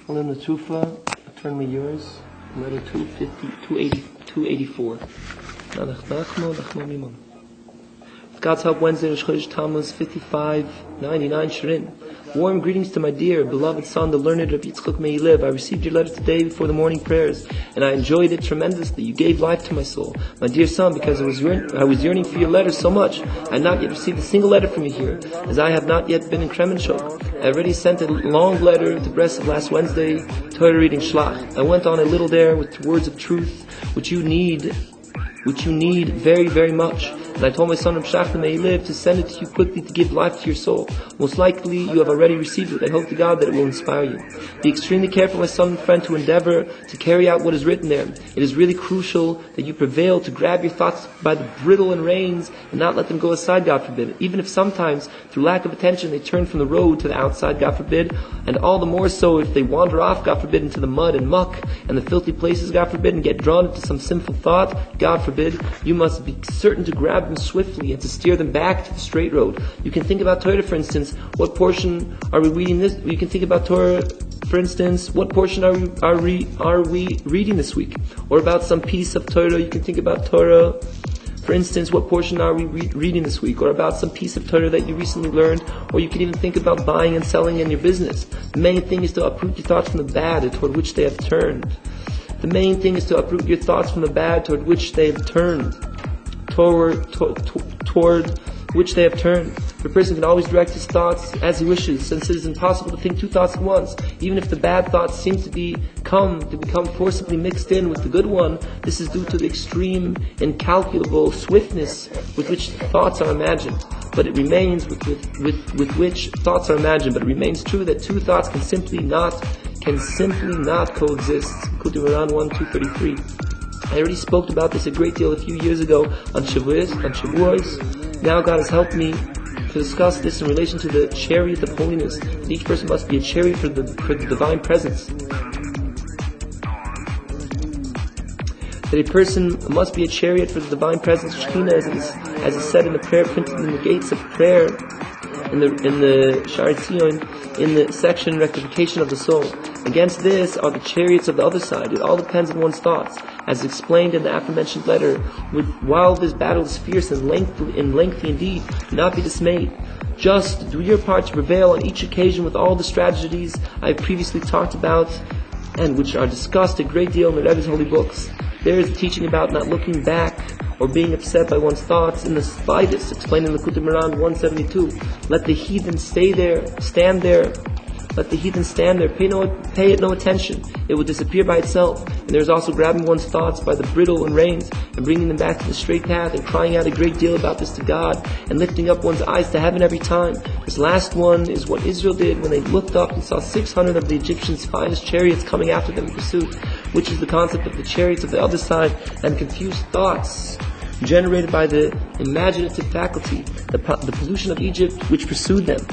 alim letrufah, eternally yours. Letter 284. Nanach, nachma, meuman. With God's help, Wednesday, Rosh Chodesh Tammuz 5599 Shirin. Warm greetings to my dear, beloved son, the learned Rabbi Yitzchak, may he live. I received your letter today before the morning prayers, and I enjoyed it tremendously. You gave life to my soul. My dear son, because I was yearning for your letter so much, I have not yet received a single letter from you here, as I have not yet been in Kremenchuk. I already sent a long letter to Brest last Wednesday, Torah reading Shlach. I went on a little there with words of truth, which you need very, very much. And I told my son Shachar, may he live, to send it to you quickly to give life to your soul. Most likely you have already received it. I hope to God that it will inspire you. Be extremely careful, my son and friend, to endeavor to carry out what is written there. It is really crucial that you prevail to grab your thoughts by the bridle and reins and not let them go aside, God forbid. Even if sometimes, through lack of attention, they turn from the road to the outside, God forbid, and all the more so if they wander off, God forbid, into the mud and muck and the filthy places, God forbid, and get drawn into some sinful thought, God forbid, you must be certain to grab them swiftly and to steer them back to the straight road. You can think about Torah, for instance. What portion are we reading this? You can think about Torah, for instance. What portion are we reading this week? Or about some piece of Torah. You can think about Torah. For instance, what portion are we reading this week? Or about some piece of Torah that you recently learned? Or you can even think about buying and selling in your business. The main thing is to uproot your thoughts from the bad toward which they have turned. The main thing is to uproot your thoughts from the bad toward which they have turned. Toward which they have turned. The person can always direct his thoughts as he wishes, since it is impossible to think two thoughts at once. Even if the bad thoughts seem to become forcibly mixed in with the good one, this is due to the extreme, incalculable swiftness with which thoughts are imagined. But it remains with which thoughts are imagined. But it remains true that two thoughts can simply not coexist. Kutumaran 1:233. I already spoke about this a great deal a few years ago on Shavuos. Now God has helped me to discuss this in relation to the chariot of holiness. That each person must be a chariot for the divine presence. That a person must be a chariot for the divine presence of Shekhinah, as is said in the prayer printed in the gates of prayer, in the Shari Tzion, in the section Rectification of the Soul. Against this are the chariots of the other side. It all depends on one's thoughts. As explained in the aforementioned letter, while this battle is fierce and lengthy indeed, do not be dismayed. Just do your part to prevail on each occasion with all the strategies I have previously talked about and which are discussed a great deal in the Rebbe's holy books. There is the teaching about not looking back or being upset by one's thoughts in the slightest, explained in the Kutumaran 172. Let the heathen stand there. Let the heathen stand there. Pay it no attention. It will disappear by itself. And there is also grabbing one's thoughts by the bridle and reins and bringing them back to the straight path and crying out a great deal about this to God and lifting up one's eyes to heaven every time. This last one is what Israel did when they looked up and saw 600 of the Egyptians' finest chariots coming after them in pursuit, which is the concept of the chariots of the other side and confused thoughts generated by the imaginative faculty, the pollution of Egypt which pursued them.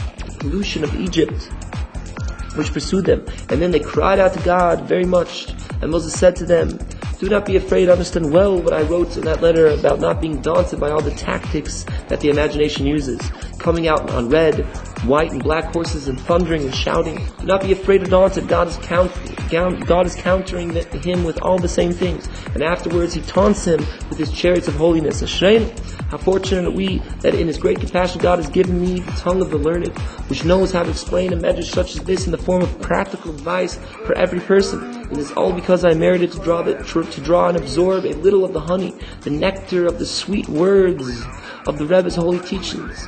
And then they cried out to God very much. And Moses said to them, do not be afraid, understand well what I wrote in that letter about not being daunted by all the tactics that the imagination uses, coming out on red, white and black horses and thundering and shouting. Do not be afraid or daunted. God is countering him with all the same things. And afterwards he taunts him with his chariots of holiness. Ashrein, how fortunate are we that in his great compassion God has given me the tongue of the learned, which knows how to explain a measure such as this in the form of practical advice for every person. It is all because I merited to draw and absorb a little of the honey, the nectar of the sweet words of the Rebbe's holy teachings.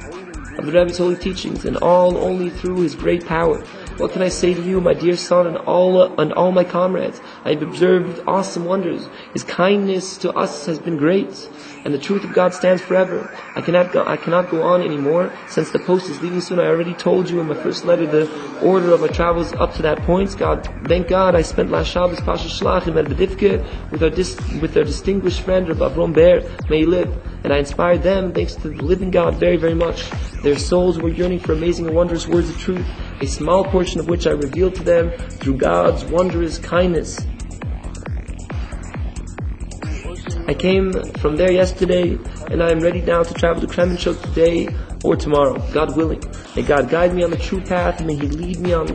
And all only through his great power. What can I say to you, my dear son, and all my comrades? I have observed awesome wonders. His kindness to us has been great, and the truth of God stands forever. I cannot go on anymore, since the post is leaving soon. I already told you in my first letter the order of our travels up to that point. Thank God, I spent last Shabbos Pasha Shlach in Medvedivke with our distinguished friend Rabbi Avrom Ber, may he live. And I inspired them, thanks to the living God, very, very much. Their souls were yearning for amazing and wondrous words of truth, a small portion of which I revealed to them through God's wondrous kindness. I came from there yesterday, and I am ready now to travel to Kremenchuk today or tomorrow, God willing. May God guide me on the true path, and may He lead me on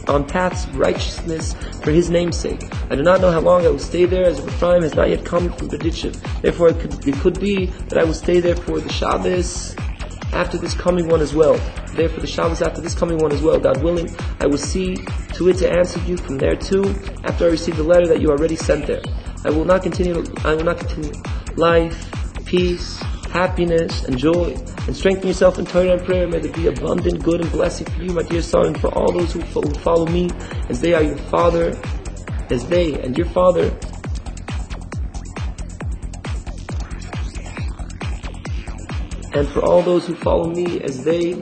on paths of righteousness for His name's sake. I do not know how long I will stay there, as Ephraim has not yet come from bezH. Therefore, it could be that I will stay there for the Shabbos after this coming one as well. Therefore, the Shabbos after this coming one as well, God willing, I will see to it to answer you from there too, after I receive the letter that you already sent there. I will not continue. Life, peace, happiness, and joy, and strengthen yourself in Torah and prayer. May there be abundant good and blessing for you, my dear son, and for all those who follow me, as they are your father, as they and your father. And for all those who follow me, as they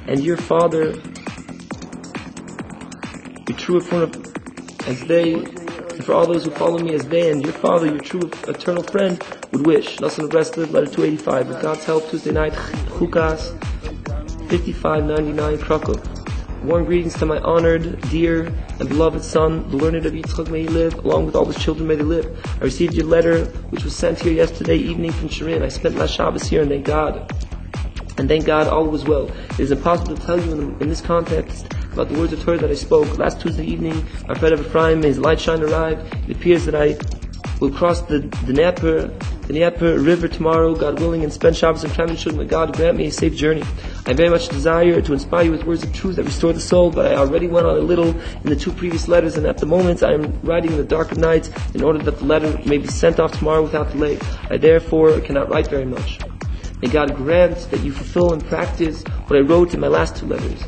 and your father, your true as they, and for all those who follow me, as they and your father, your true eternal friend, would wish. Lesson of Rest, letter 285. With God's help, Tuesday night, Chukas, 5599, Krakow. Warm greetings to my honored, dear, and beloved son, the learned of Yitzchak, may he live, along with all his children, may they live. I received your letter, which was sent here yesterday evening from Shirin. I spent last Shabbos here, and thank God. And thank God all was well. It is impossible to tell you in this context about the words of Torah that I spoke. Last Tuesday evening, our friend of Ephraim, may his light shine arrive. It appears that I will cross the Dnieper River tomorrow, God willing, and spend Shabbos in Kremenchuk. May God grant me a safe journey. I very much desire to inspire you with words of truth that restore the soul, but I already went on a little in the 2 previous letters, and at the moment I am writing in the dark of night in order that the letter may be sent off tomorrow without delay. I therefore cannot write very much. May God grant that you fulfill and practice what I wrote in my last 2 letters,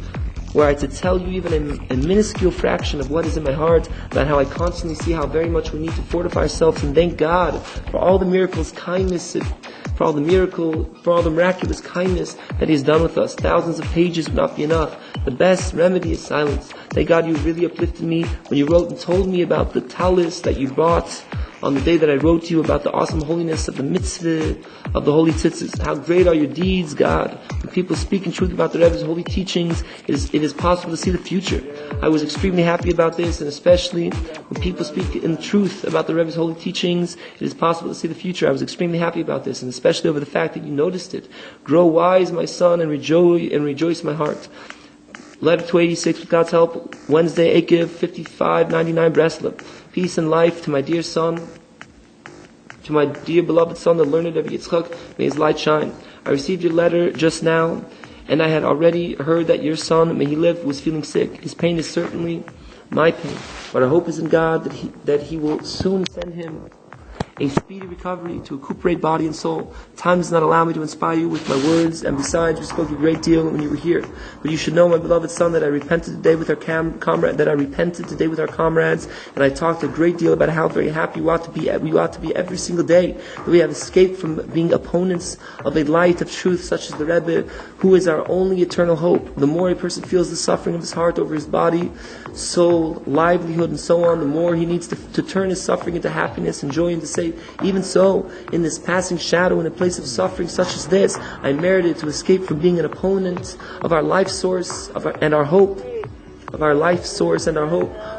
where I to tell you even a minuscule fraction of what is in my heart, about how I constantly see how very much we need to fortify ourselves, and thank God for all the miracles, kindness, for all the miraculous kindness that He has done with us. Thousands of pages would not be enough. The best remedy is silence. Thank God you really uplifted me when you wrote and told me about the talis that you brought on the day that I wrote to you about the awesome holiness of the mitzvah of the holy tzitzis. How great are your deeds, God. When people speak in truth about the Rebbe's holy teachings, it is possible to see the future. I was extremely happy about this, and especially when people speak in truth about the Rebbe's holy teachings, it is possible to see the future. I was extremely happy about this, and especially over the fact that you noticed it. Grow wise, my son, and rejoice my heart. Letter 286, with God's help, Wednesday, Ekev, 5599, Breslov. Peace and life to my dear son, to my dear beloved son, the learned of Yitzchak, may his light shine. I received your letter just now, and I had already heard that your son, may he live, was feeling sick. His pain is certainly my pain, but our hope is in God that he will soon send him a speedy recovery to recuperate body and soul. Time does not allow me to inspire you with my words, and besides, we spoke a great deal when you were here. But you should know, my beloved son, that I repented today with our comrades, and I talked a great deal about how very happy we ought to be every single day, that we have escaped from being opponents of a light of truth such as the Rebbe, who is our only eternal hope. The more a person feels the suffering of his heart over his body, soul, livelihood, and so on, the more he needs to turn his suffering into happiness and joy, and to say, even so, in this passing shadow, in a place of suffering such as this, I merited to escape from being an opponent of our life source and our hope.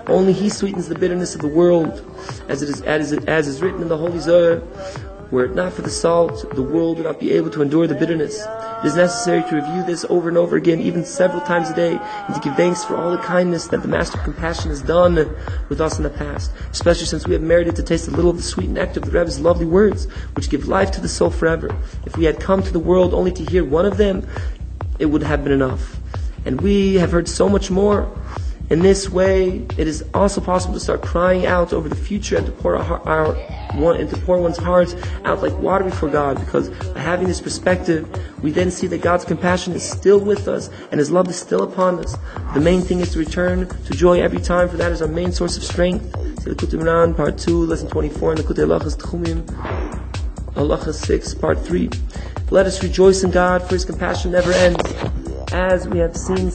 Only He sweetens the bitterness of the world, as is written in the Holy Zohar. Were it not for the salt, the world would not be able to endure the bitterness. It is necessary to review this over and over again, even several times a day, and to give thanks for all the kindness that the Master of Compassion has done with us in the past, especially since we have merited to taste a little of the sweet nectar of the Rebbe's lovely words, which give life to the soul forever. If we had come to the world only to hear one of them, it would have been enough. And we have heard so much more. In this way, it is also possible to start crying out over the future and to pour one's heart out like water before God, because by having this perspective, we then see that God's compassion is still with us and His love is still upon us. The main thing is to return to joy every time, for that is our main source of strength. Part 2, lesson 24, and Halacha 6, part 3. Let us rejoice in God, for His compassion never ends. As we have seen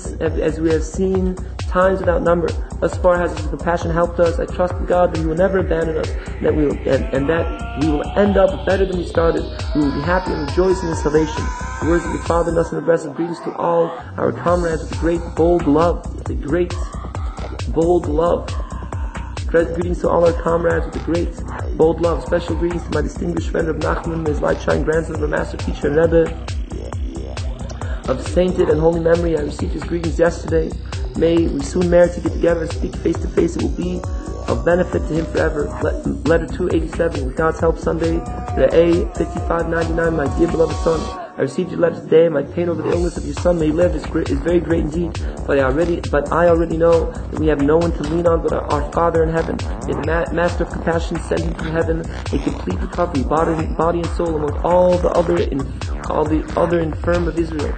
times without number, thus far has His compassion helped us. I trust in God that He will never abandon us, and that we will end up better than we started. We will be happy and rejoice in His salvation. The words of the Father, Nas, and the greetings to all our comrades with a great bold love. Greetings to all our comrades with a great bold love. Special greetings to my distinguished friend of Nachman, his light shine grandson of our master teacher and rebbe of sainted and holy memory. I received his greetings yesterday. May we soon merit to get together and speak face to face. It will be of benefit to him forever. Letter 287, with God's help, Sunday, the A 5599, my dear beloved son. I received your letter today. My pain over the illness of your son may live is very great indeed. But I already know that we have no one to lean on but our Father in heaven. May the Master of compassion send him from heaven a complete recovery, body and soul, among all the other infirm of Israel.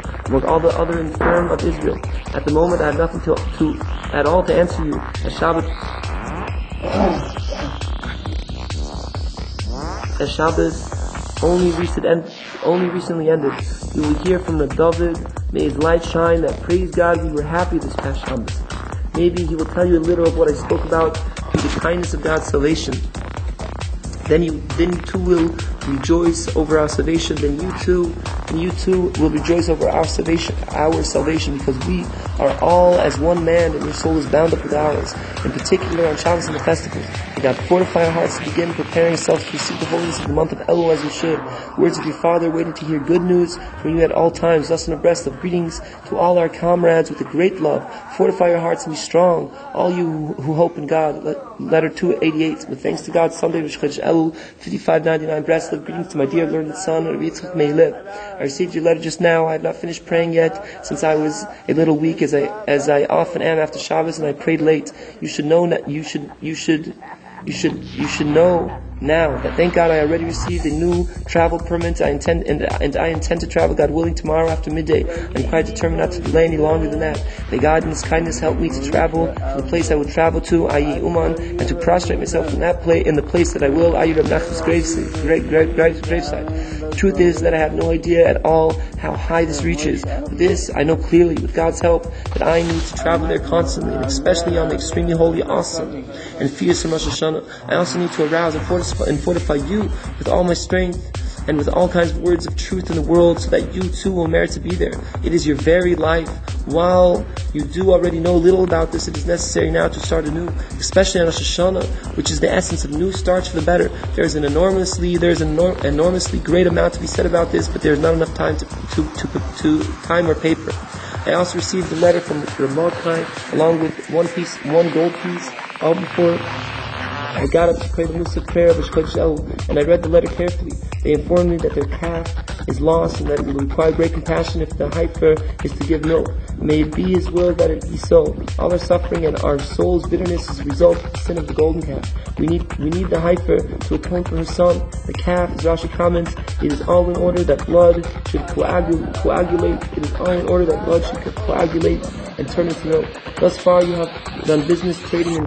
At the moment, I have nothing at all to answer you. As Shabbos only recently ended, you will hear from the David. May his light shine. That praise God, we were happy this past Shabbos. Maybe he will tell you a little of what I spoke about through the kindness of God's salvation. Then you too will rejoice over our salvation. Then you too will rejoice over our salvation, because we are all as one man, and your soul is bound up with ours. In particular, on Shabbos and the festivals, may God fortify our hearts to begin preparing ourselves to receive the holiness of the month of Elul as we should. Words of your Father, waiting to hear good news from you at all times. Thus, in abreast of greetings to all our comrades with a great love. Fortify your hearts and be strong, all you who hope in God. Letter 288. With thanks to God, Sunday, Elul 5599. Breslov. Greetings to my dear learned son, Rebbe, may he live. I received your letter just now. I have not finished praying yet, since I was a little weak, as I often am after Shabbos, and I prayed late. You should know that you should know now that, thank God, I already received a new travel permit. I intend to travel, God willing, tomorrow after midday. I'm quite determined not to delay any longer than that. May God in His kindness help me to travel to the place I would travel to, i.e. Uman, and to prostrate myself in the place that I will, i.e. Reb Nachman's graveside. Truth is that I have no idea at all how high this reaches. But this I know clearly, with God's help, that I need to travel there constantly, and especially on the extremely holy, awesome, and fierce Rosh Hashanah. I also need to arouse and fortify you with all my strength and with all kinds of words of truth in the world, so that you too will merit to be there. It is your very life. While you do already know little about this, it is necessary now to start anew, especially on Rosh Hashanah, which is the essence of new starts for the better. There is an enormously great amount to be said about this, but there is not enough time to time or paper. I also received a letter from Mordechai, along with one gold piece, all before I got up to pray the Musaf prayer of bezH, and I read the letter carefully. They informed me that their calf is lost, and that it will require great compassion if the heifer is to give milk. May it be His will that it be so. All our suffering and our soul's bitterness is a result of the sin of the golden calf. We need the heifer to atone for her son. The calf, as Rashi comments, it is all in order that blood should coagulate. It is all in order that blood should coagulate and turn into milk. Thus far you have done business trading in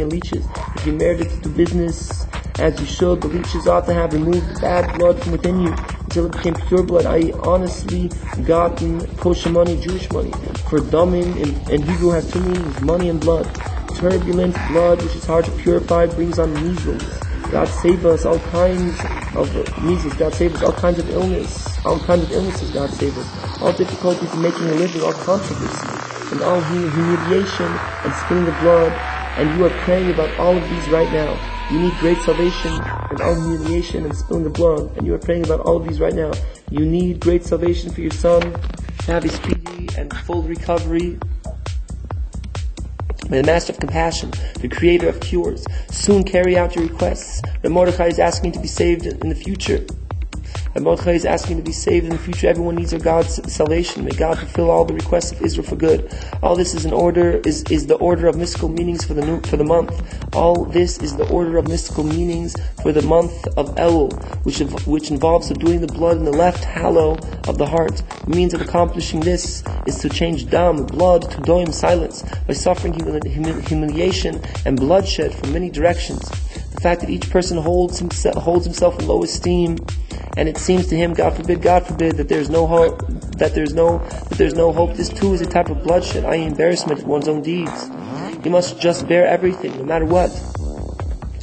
leeches. If you merited to do business as you should, the leeches ought to have removed the bad blood from within you until it became pure blood, i.e. honestly gotten kosher money, Jewish money. For damim in Hebrew has two meanings, money and blood. Turbulent blood, which is hard to purify, brings on measles. God save us all kinds of measles. God save us all kinds of illness. All kinds of illnesses, God save us. All difficulties in making a living, all controversy, and all humiliation and spilling of blood. And you are praying about all of these right now. You need great salvation and all humiliation and spilling of blood. And you are praying about all of these right now. You need great salvation for your son to have a speedy and full recovery. May the Master of Compassion, the Creator of Cures, soon carry out your requests. The Mordechai is asking to be saved in the future. Mordechai is asking to be saved in the future. Everyone needs our God's salvation. May God fulfill all the requests of Israel for good. All this is the order of mystical meanings for the month. All this is the order of mystical meanings for the month of Elul, which involves subduing the blood in the left hollow of the heart. The means of accomplishing this is to change dam, blood, to doim, silence, by suffering humiliation and bloodshed from many directions. The fact that each person holds himself in low esteem, and it seems to him, God forbid, that there's no hope, this too is a type of bloodshed, i.e. embarrassment of one's own deeds. He must just bear everything, no matter what.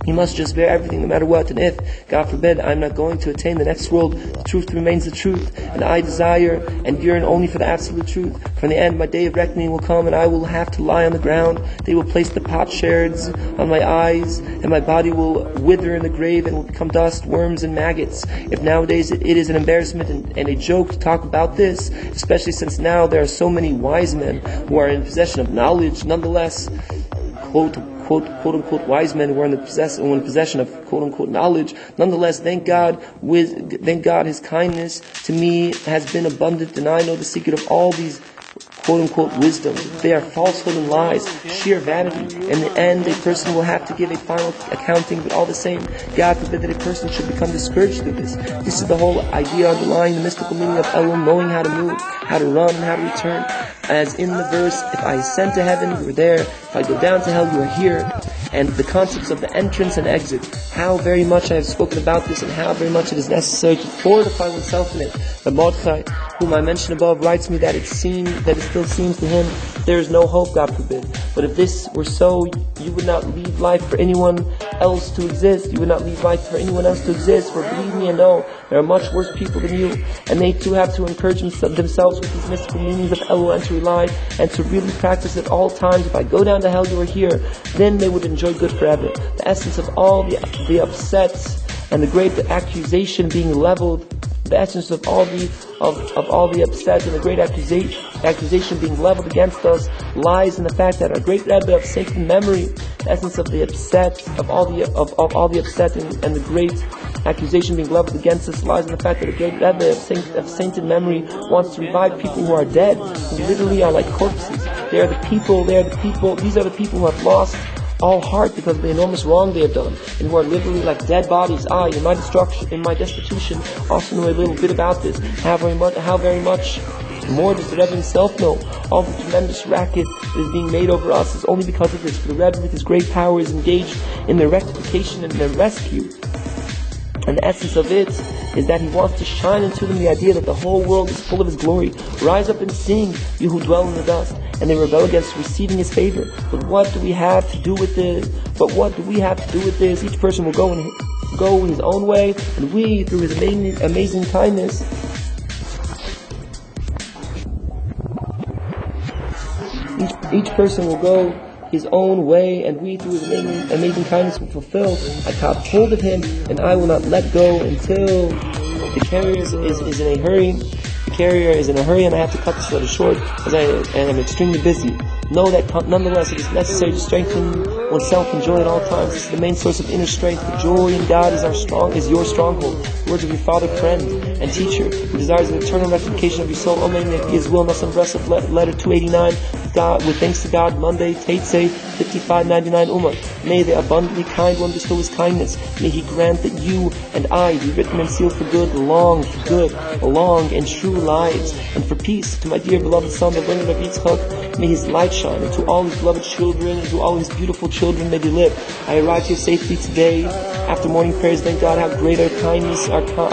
He must just bear everything no matter what. And if, God forbid, I'm not going to attain the next world, the truth remains the truth. And I desire and yearn only for the absolute truth. For in the end, my day of reckoning will come and I will have to lie on the ground. They will place the potsherds on my eyes and my body will wither in the grave and will become dust, worms, and maggots. If nowadays it is an embarrassment and a joke to talk about this, especially since now there are so many wise men who are in possession of knowledge, nonetheless, quote unquote wise men who are in possession of quote unquote knowledge. Nonetheless, thank God His kindness to me has been abundant, and I know the secret of all these quote unquote wisdom. They are falsehood and lies, sheer vanity. In the end, a person will have to give a final accounting, but all the same, God forbid that a person should become discouraged through this. This is the whole idea underlying the mystical meaning of alim, knowing how to move, how to run, and how to return. As in the verse, if I ascend to heaven, you are there. If I go down to hell, you are here. And the concepts of the entrance and exit. How very much I have spoken about this and how very much it is necessary to fortify oneself in it. The Mordechai, whom I mentioned above, writes me that it still seems to him there is no hope, God forbid. But if this were so, you would not leave life for anyone else to exist. You would not leave life for anyone else to exist. For believe me and know, there are much worse people than you. And they too have to encourage themselves with these mystical meanings of Elul and to rely and to really practice at all times. If I go down to hell, you are here. Then they would enjoy good forever. The essence of all the upsets and the great accusation being leveled, the essence of all the upsets and the great accusation being leveled against us lies in the fact that our great rebbe of sacred memory, the essence of the upset of all the upset and the great accusation being leveled against us lies in the fact that a great rebbe of sainted memory wants to revive people who are dead, who literally are like corpses. These are the people who have lost all heart because of the enormous wrong they have done, and who are literally like dead bodies. In my destitution, also know a little bit about this. How very much more does the Rebbe himself know? All the tremendous racket that is being made over us is only because of this. For the Rebbe with his great power is engaged in their rectification and their rescue. And the essence of it is that he wants to shine into them the idea that the whole world is full of his glory. Rise up and sing, you who dwell in the dust. And they rebel against receiving his favor. But what do we have to do with this? Each person will go in his own way, and we, through his amazing kindness, each person will go his own way, and we, through his amazing kindness, will fulfill. I caught hold of him, and I will not let go until the carrier is in a hurry. The carrier is in a hurry, and I have to cut this letter short, and I'm extremely busy. Know that nonetheless it is necessary to strengthen oneself in joy at all times. This is the main source of inner strength. The joy in God is your stronghold. The words of your father, friend, and teacher, who desires the eternal rectification of your soul. Omaaiinnn, may it be his will. Nasam Bresa, letter 289. With thanks to God, Monday, Teitzei, 5599 Ummah. May the abundantly kind one bestow his kindness. May he grant that you and I be written and sealed for good, long and true lives, and for peace. To my dear beloved son, the learner of bezH, may his light shine, and to all his beloved children, and to all his beautiful children, may they live. I arrived here safely today. After morning prayers, thank God how great our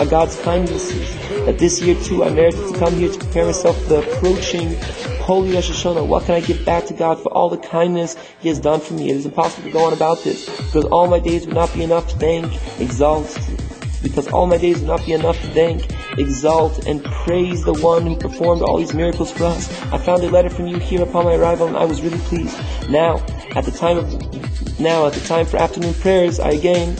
God's kindness is. That this year too I merited to come here to prepare myself for the approaching Holy Rosh Hashanah. What can I give back to God for all the kindness He has done for me? It is impossible to go on about this, because all my days would not be enough to thank, exalt, and praise the one who performed all these miracles for us. I found a letter from you here upon my arrival, and I was really pleased. Now, at the time for afternoon prayers, I again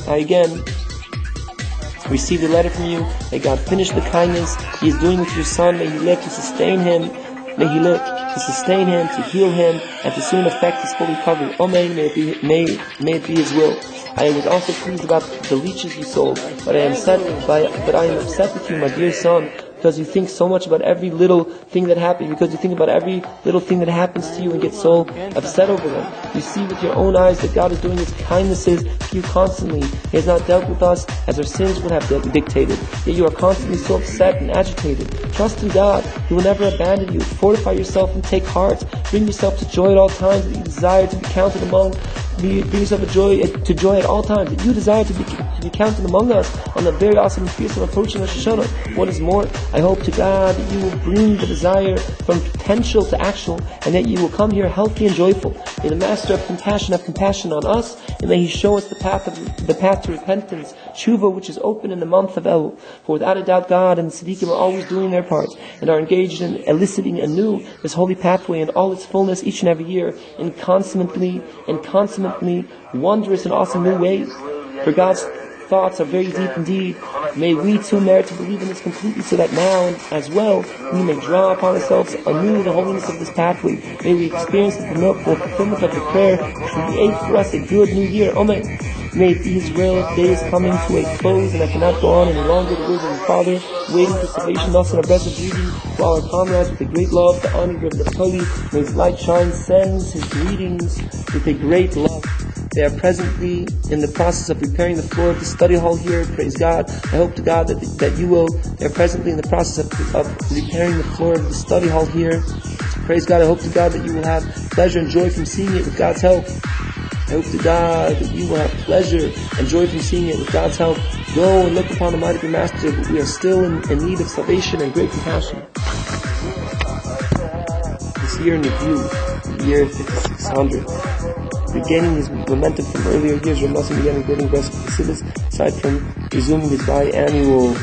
received a letter from you. May God finish the kindness He is doing with your son. May He live to sustain him. May He live to sustain him, to heal him, and to soon effect his full recovery. Amen. May it be His will. I was also pleased about the leeches you sold, but I am upset with you, my dear son, because you think so much about every little thing that happens, because you think about every little thing that happens to you and get so upset over them. You see with your own eyes that God is doing His kindnesses to you constantly. He has not dealt with us as our sins would have dictated. Yet you are constantly so upset and agitated. Trust in God. He will never abandon you. Fortify yourself and take heart. Bring yourself to joy at all times that you desire to be counted among. Bring yourself to joy at all times that you desire to be counted among us on the very awesome and fearsome approaching Rosh Hashanah. What is more, I hope to God that you will bring the desire from potential to actual, and that you will come here healthy and joyful. May the Master of Compassion have compassion on us, and may He show us the path to repentance, tshuva, which is open in the month of Elul. For without a doubt, God and the Tzaddikim are always doing their part, and are engaged in eliciting anew this holy pathway in all its fullness each and every year, in consummately wondrous and awesome new ways. For God's thoughts are very deep indeed. May we too merit to believe in this completely, so that now as well we may draw upon ourselves anew the holiness of this pathway. May we experience the fulfillment of the prayer, create for us a good new year. Amen. May it be His will, if the day is coming to a close and I cannot go on any longer, the words of the Father, waiting for salvation, thus in a breath of greeting to all our comrades with a great love, the honor of the Holy. May His light shine, sends His greetings with a great love. They are presently in the process of preparing the floor of the study hall here. Praise God. I hope to God that you will. They are presently in the process of preparing the floor of the study hall here. Praise God. I hope to God that you will have pleasure and joy from seeing it with God's help. I hope to God that you will have pleasure and joy from seeing it with God's help. Go and look upon the mighty of your Master, but we are still in need of salvation and great compassion. This year in review, the year 5600. Regaining his momentum from earlier years, Rav Nosson began regaining aggressive facilities. Aside from resuming his biannual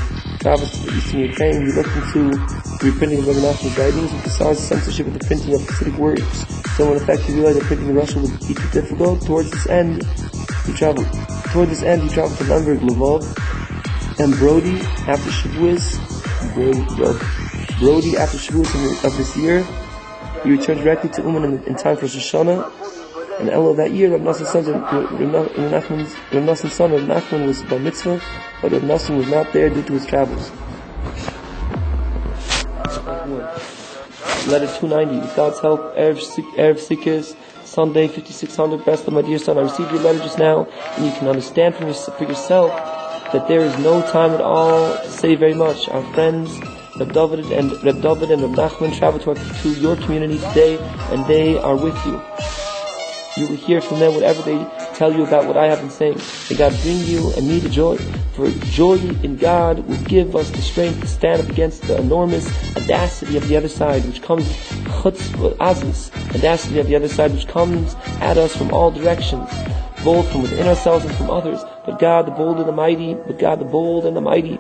travels to the eastern Ukraine, he looked into the reprinting of Rebbe Nachman's writings with the SARS censorship of the printing of Hasidic works. So in effect, he realized that printing in Russian would be too difficult. Towards this end, he traveled to Lemberg, Lvov, and Brody after Shavuos of this year. He returned directly to Uman in time for Rosh Hashanah. And Elul that year, Rav Nosson's son, Rav Nachman, was bar mitzvah, but Rav Nosson was not there due to his travels. Letter 290. With God's help, Erev Sikkis, Sunday 5600. Bresla, my dear son, I received your letter just now, and you can understand for yourself that there is no time at all to say very much. Our friends Reb David and Reb Nachman travel to your community today, and they are with you. You will hear from them whatever they tell you about what I have been saying. May God bring you and me to joy. For joy in God will give us the strength to stand up against the enormous audacity of the other side, which comes audacity of the other side, which comes at us from all directions, both from within ourselves and from others. But God, the bold and the mighty,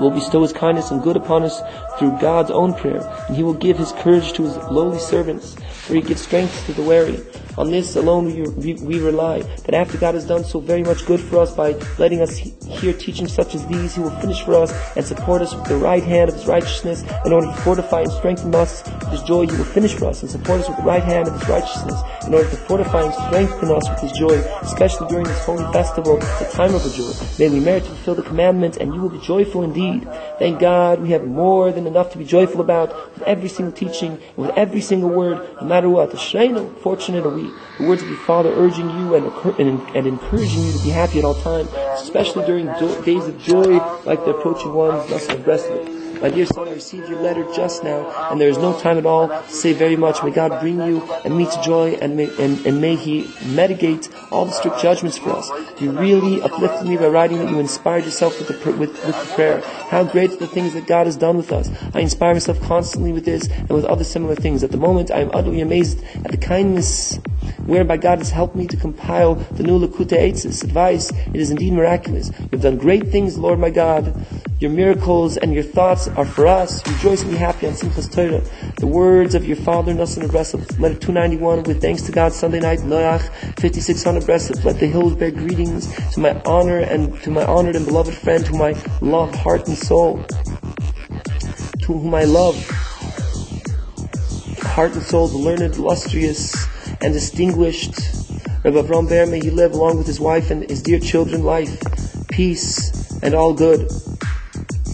will bestow His kindness and good upon us through God's own prayer, and He will give His courage to His lowly servants, for He gives strength to the weary. On this alone we rely, that after God has done so very much good for us by letting us hear teachings such as these, He will finish for us and support us with the right hand of His righteousness. In order to fortify and strengthen us with His joy, He will finish for us and support us with the right hand of His righteousness. In order to fortify and strengthen us with His joy, especially during this holy festival, the time of the joy, may we merit to fulfill the commandment, and you will be joyful indeed. Thank God we have more than enough to be joyful about, with every single teaching, and with every single word, no matter what. Ashreinu, fortunate are we. The words of your Father urging you and encouraging you to be happy at all times, especially during days of joy like the approaching ones, thus of Bresla. My dear son, I received your letter just now, and there is no time at all to say very much. May God bring you and me to joy, and may He mitigate all the strict judgments for us. You really uplifted me by writing that you inspired yourself with the prayer. How great are the things that God has done with us. I inspire myself constantly with this and with other similar things. At the moment, I am utterly amazed at the kindness whereby God has helped me to compile the new Lekutei Eitzes advice. It is indeed miraculous. You have done great things, Lord my God. Your miracles and your thoughts are for us. Rejoice and be happy on Simchas Torah. The words of your Father, Nosson of Breslov, letter 291, with thanks to God, Sunday night, Nach 5600 Breslov. Let the hills bear greetings to my honored and beloved friend, whom I love heart and soul, to whom I love heart and soul, the learned, illustrious, and distinguished Rebbe Avram Ber. May he live along with his wife and his dear children, life, peace, and all good.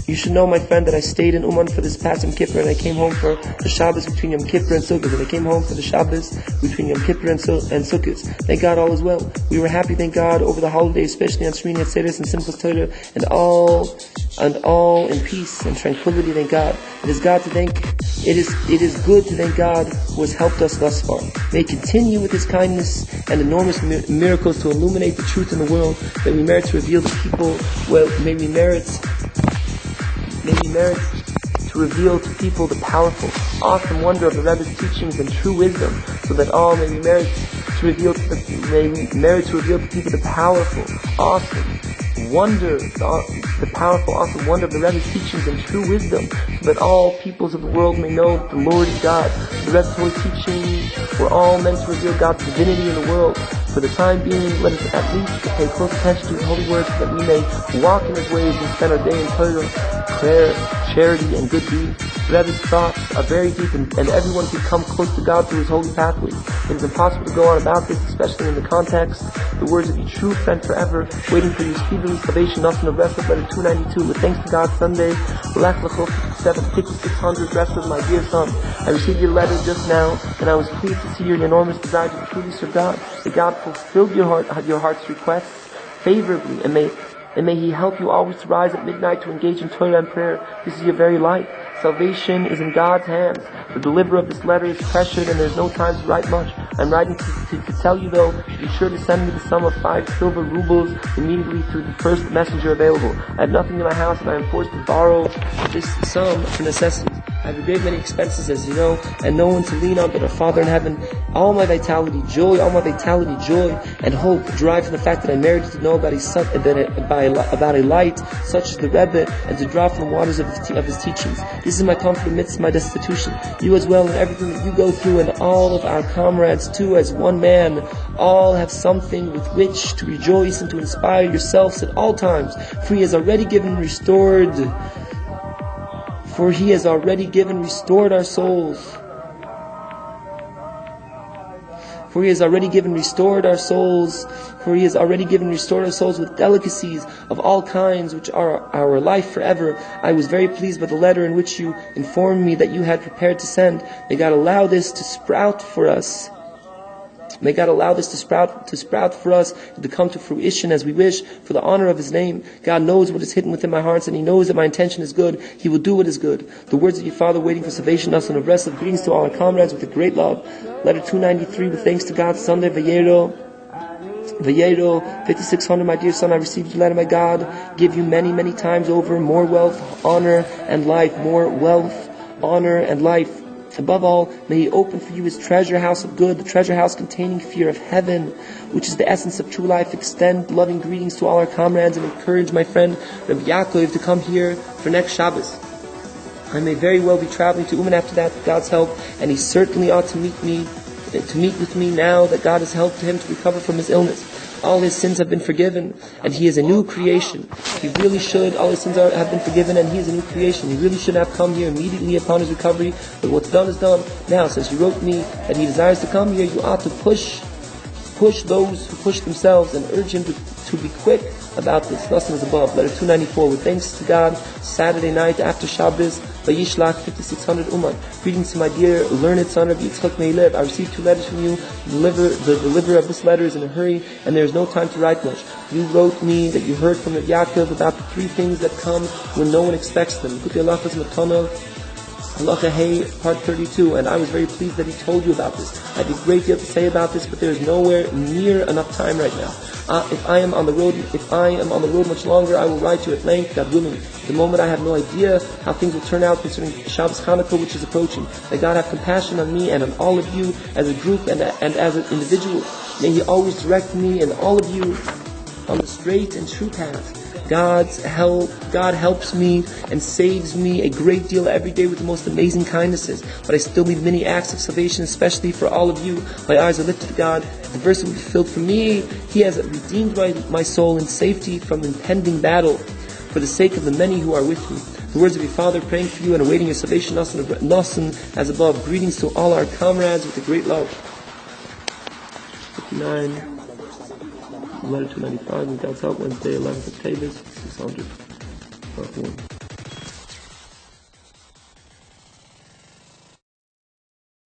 You should know, my friend, that I stayed in Uman for this past Yom Kippur, and I came home for the Shabbos between Yom Kippur and Sukkot. Thank God all is well. We were happy, thank God, over the holidays, especially on Shmini Atzeres and Simchas Torah, and all in peace and tranquility, thank God. It is God to thank. It is good to thank God who has helped us thus far. May He continue with His kindness and enormous miracles to illuminate the truth in the world, that we merit to reveal the people. Well, may we merit to to reveal to people the powerful, awesome wonder of the Rebbe's teachings and true wisdom, so that all may merit to reveal to people the powerful, awesome wonder, the powerful, awesome wonder of the Rebbe's teachings and true wisdom, so that all peoples of the world may know that the Lord is God. The Rebbe's holy teachings were all meant to reveal God's divinity in the world. For the time being, let us at least pay close attention to His holy words, so that we may walk in His ways and spend our day in torah, prayer, charity, and good deeds. The Rebbe's thoughts are very deep, and everyone can come close to God through His holy pathways. It is impossible to go on about this, especially in the context. The words of your true friend forever, waiting for you speedily, salvation, nachman of rest of letter 292. With thanks to God, Sunday, Lech Lecho 5600, rest of my dear son. I received your letter just now, and I was pleased to see your enormous desire to truly serve God. That God fulfilled your heart's requests favorably, and may He help you always to rise at midnight to engage in torah and prayer. This is your very life. Salvation is in God's hands. The deliverer of this letter is pressured, and there's no time to write much. I'm writing to tell you, though, be sure to send me the sum of 5 silver rubles immediately through the first messenger available. I have nothing in my house, and I am forced to borrow this sum for necessities. I have a great many expenses, as you know, and no one to lean on but our Father in heaven. All my vitality, joy, and hope derive from the fact that I merited to know about a light such as the Rebbe, and to draw from the waters of his teachings. This is my comfort amidst my destitution. You as well, and everything that you go through, and all of our comrades too, as one man, all have something with which to rejoice and to inspire yourselves at all times. For He has already given and restored our souls. For He has already given restored our souls with delicacies of all kinds, which are our life forever. I was very pleased by the letter in which you informed me that you had prepared to send. May God allow this to sprout for us. May God allow this to sprout for us, and to come to fruition as we wish, for the honor of His name. God knows what is hidden within my heart, and He knows that my intention is good. He will do what is good. The words of your Father, waiting for salvation, us, and of rest of greetings to all our comrades with a great love. Letter 293, with thanks to God, Sunday, Vayero 5600, my dear son, I received your letter. My God give you many, many times over more wealth, honor, and life. More wealth, honor, and life. Above all, may He open for you His treasure house of good, the treasure house containing fear of heaven, which is the essence of true life. Extend loving greetings to all our comrades, and encourage my friend Rebbe Yaakov to come here for next Shabbos. I may very well be traveling to Uman after that with God's help, and he certainly ought to meet with me now that God has helped him to recover from his illness. All his sins have been forgiven, and he is a new creation. He really should. All his sins have been forgiven, and he is a new creation. He really should have come here immediately upon his recovery, but what's done is done. Now, since you wrote me that he desires to come here, you ought to push those who push themselves, and urge him to be quick about this. Lesson is above. Letter 294. With thanks to God, Saturday night after Shabbos, Vayishlach 5600 Uman. Greetings to my dear learned son of Yitzchak may live. I received 2 letters from you. The deliverer of this letter is in a hurry, and there is no time to write much. You wrote me that you heard from Rebbe Yaakov about the 3 things that come when no one expects them. Halacha Hey, part 32, and I was very pleased that he told you about this. I have a great deal to say about this, but there is nowhere near enough time right now. If I am on the road much longer, I will write you at length, God willing. At the moment, I have no idea how things will turn out concerning Shabbos Chanukah, which is approaching. May God have compassion on me and on all of you as a group and as an individual. May He always direct me and all of you on the straight and true path. God helps me and saves me a great deal every day with the most amazing kindnesses. But I still need many acts of salvation, especially for all of you. My eyes are lifted to God. The verse will be fulfilled for me. He has redeemed my soul in safety from impending battle, for the sake of the many who are with me. The words of your Father, praying for you and awaiting your salvation, nachman as above. Greetings to all our comrades with a great love. 59. Letter 295, with God's help, Wednesday, 11th of Tavis, 600.